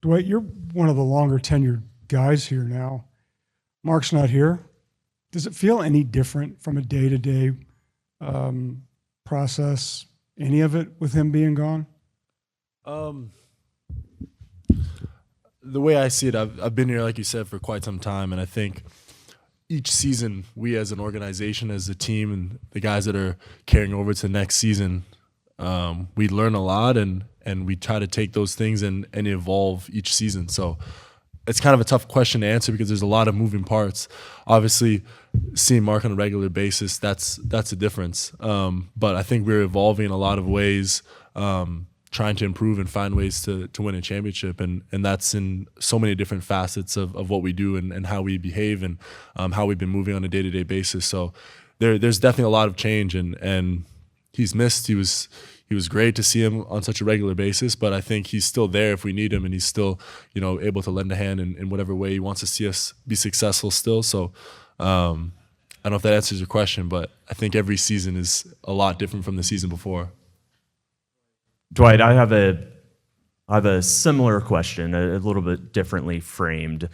Dwight, you're one of the longer tenured guys here now. Mark's not here. Does it feel any different from a day-to-day process, any of it, with him being gone? The way I see it, I've been here, like you said, for quite some time, and I think each season we as an organization, as a team, and the guys that are carrying over to next season, we learn a lot, and we try to take those things and evolve each season. So it's kind of a tough question to answer because there's a lot of moving parts. Obviously, seeing Mark on a regular basis, that's a difference. But I think we're evolving in a lot of ways, trying to improve and find ways to win a championship. And that's in so many different facets of what we do and how we behave and how we've been moving on a day-to-day basis. So there's definitely a lot of change, and he's missed. He was great to see him on such a regular basis, but I think he's still there if we need him, and he's still, able to lend a hand in whatever way he wants to see us be successful still. So I don't know if that answers your question, but I think every season is a lot different from the season before. Dwight, I have a similar question, a little bit differently framed.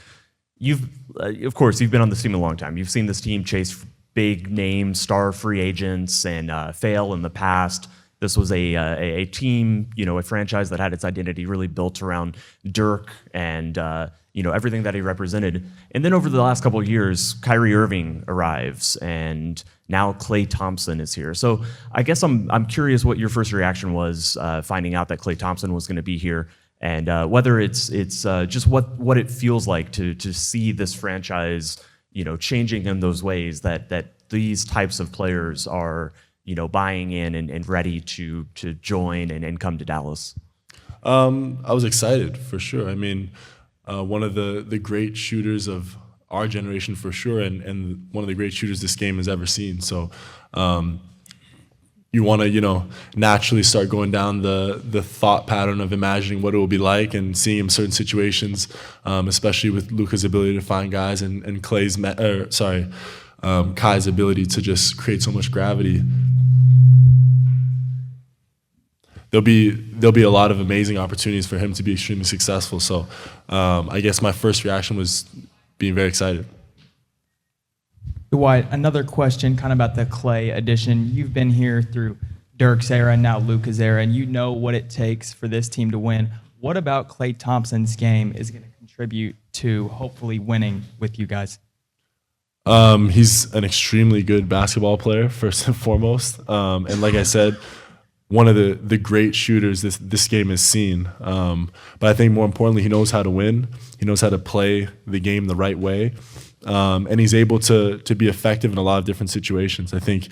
Of course, you've been on this team a long time. You've seen this team chase big name star free agents and fail in the past. This was a team, a franchise that had its identity really built around Dirk and everything that he represented. And then over the last couple of years, Kyrie Irving arrives, and now Klay Thompson is here. So I guess I'm curious what your first reaction was finding out that Klay Thompson was going to be here, and whether it's just what it feels like to see this franchise, changing in those ways that these types of players are, buying in and ready to join and come to Dallas. I was excited for sure. I mean, one of the great shooters of our generation for sure, and one of the great shooters this game has ever seen. So you want to, naturally start going down the thought pattern of imagining what it will be like and seeing him in certain situations, especially with Luka's ability to find guys and Kai's ability to just create so much gravity. There'll be a lot of amazing opportunities for him to be extremely successful. So I guess my first reaction was being very excited. Dwight, another question kind of about the Klay addition. You've been here through Dirk's era and now Luka's era, and you know what it takes for this team to win. What about Klay Thompson's game is going to contribute to hopefully winning with you guys? He's an extremely good basketball player, first and foremost. And like I said, one of the great shooters this game has seen. But I think more importantly, he knows how to win. He knows how to play the game the right way. And he's able to be effective in a lot of different situations. I think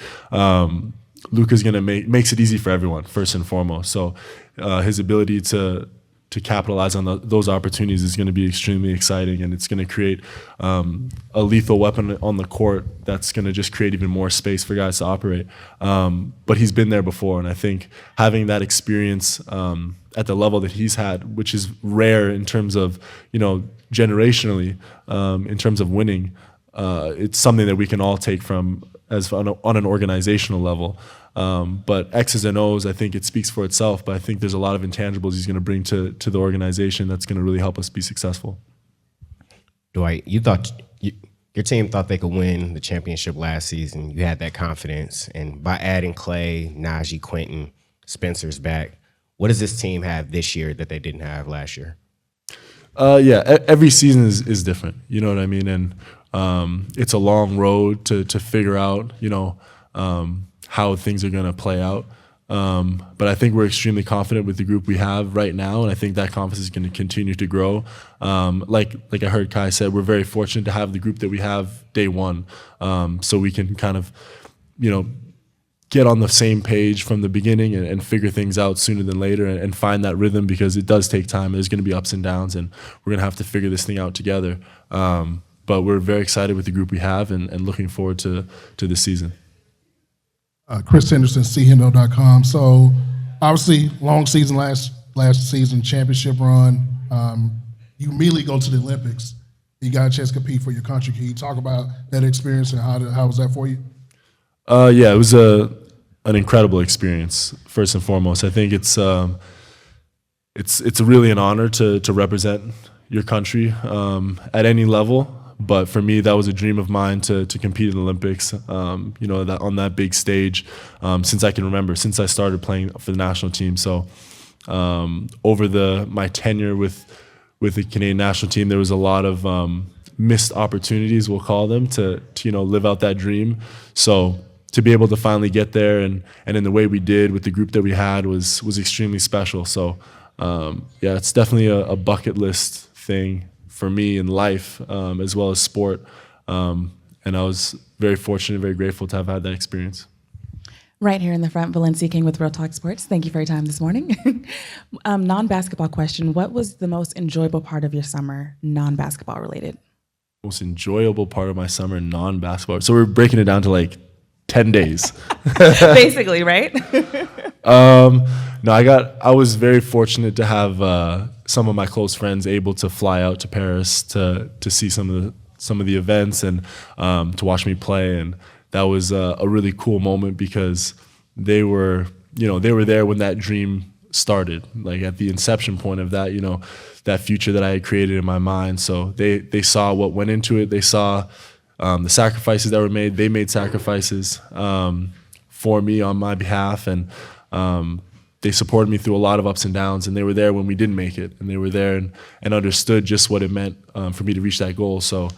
Luka's going to makes it easy for everyone, first and foremost. So his ability to capitalize on those opportunities is going to be extremely exciting, and it's going to create a lethal weapon on the court that's going to just create even more space for guys to operate. But he's been there before, and I think having that experience at the level that he's had, which is rare in terms of, generationally, in terms of winning, it's something that we can all take from on an organizational level. But X's and O's, I think it speaks for itself, but I think there's a lot of intangibles he's going to bring to the organization that's going to really help us be successful. Dwight, your team thought they could win the championship last season. You had that confidence, and by adding Klay, Najee, Quentin, Spencer's back, what does this team have this year that they didn't have last year? Every season is different. You know what I mean? And it's a long road to figure out, how things are going to play out. But I think we're extremely confident with the group we have right now, and I think that confidence is going to continue to grow. Like I heard Kai said, we're very fortunate to have the group that we have day one, so we can kind of, get on the same page from the beginning and figure things out sooner than later and find that rhythm, because it does take time. There's going to be ups and downs, and we're going to have to figure this thing out together. But we're very excited with the group we have and looking forward to this season. Chris Henderson, CHendo.com. So obviously, long season last season, championship run. You immediately go to the Olympics. You got a chance to compete for your country. Can you talk about that experience and how was that for you? It was an incredible experience, first and foremost. I think it's it's really an honor to represent your country at any level. But for me, that was a dream of mine to compete in the Olympics. That on that big stage, since I can remember, since I started playing for the national team. So over my tenure with the Canadian national team, there was a lot of missed opportunities, we'll call them, to live out that dream. So to be able to finally get there and in the way we did with the group that we had was extremely special. So it's definitely a bucket list thing for me in life, as well as sport. And I was very fortunate, very grateful to have had that experience. Right here in the front, Valencia King with Real Talk Sports. Thank you for your time this morning. Non-basketball question. What was the most enjoyable part of your summer, non-basketball related? Most enjoyable part of my summer, non-basketball. So we're breaking it down to like 10 days. Basically, right? No, I was very fortunate to have some of my close friends able to fly out to Paris to see some of the events and to watch me play, and that was a really cool moment because they were there when that dream started, like at the inception point of that, that future that I had created in my mind. So they saw what went into it. They saw the sacrifices that were made. They made sacrifices for me on my behalf, and they supported me through a lot of ups and downs, and they were there when we didn't make it, and they were there and understood just what it meant for me to reach that goal. So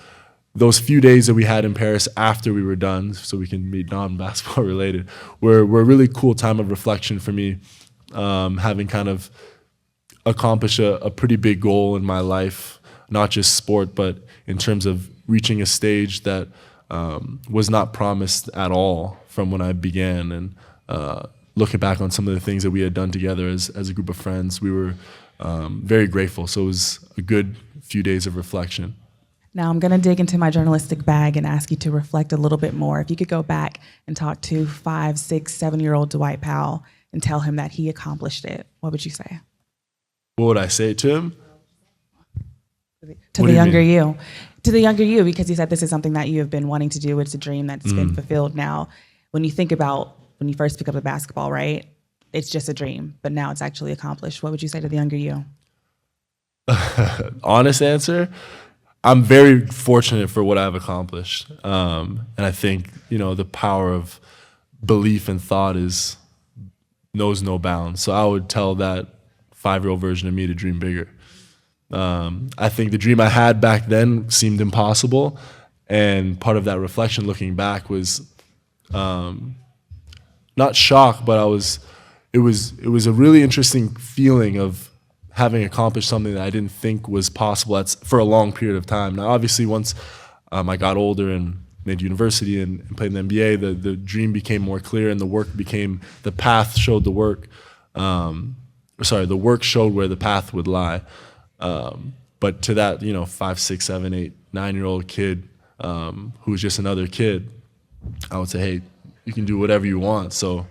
those few days that we had in Paris after we were done, so we can be non-basketball related, were a really cool time of reflection for me, having kind of accomplished a pretty big goal in my life, not just sport, but in terms of reaching a stage that was not promised at all from when I began. And looking back on some of the things that we had done together as a group of friends, we were very grateful. So it was a good few days of reflection. Now I'm going to dig into my journalistic bag and ask you to reflect a little bit more. If you could go back and talk to 5, 6, 7-year-old Dwight Powell and tell him that he accomplished it, what would you say? What would I say to him? To the younger you. To the younger you, because he said this is something that you have been wanting to do. It's a dream that's been fulfilled now. When you think about when you first pick up the basketball, right? It's just a dream, but now it's actually accomplished. What would you say to the younger you? Honest answer, I'm very fortunate for what I've accomplished. And I think, the power of belief and thought knows no bounds. So I would tell that 5-year-old version of me to dream bigger. I think the dream I had back then seemed impossible. And part of that reflection looking back was not shock, but it was a really interesting feeling of having accomplished something that I didn't think was possible for a long period of time. Now, obviously, once I got older and made university and played in the NBA, the dream became more clear and the path showed the work. The work showed where the path would lie. But to that, 5, 6, 7, 8, 9-year-old kid who was just another kid, I would say, hey, you can do whatever you want. So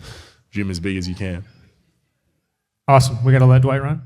dream as big as you can. Awesome. We got to let Dwight run.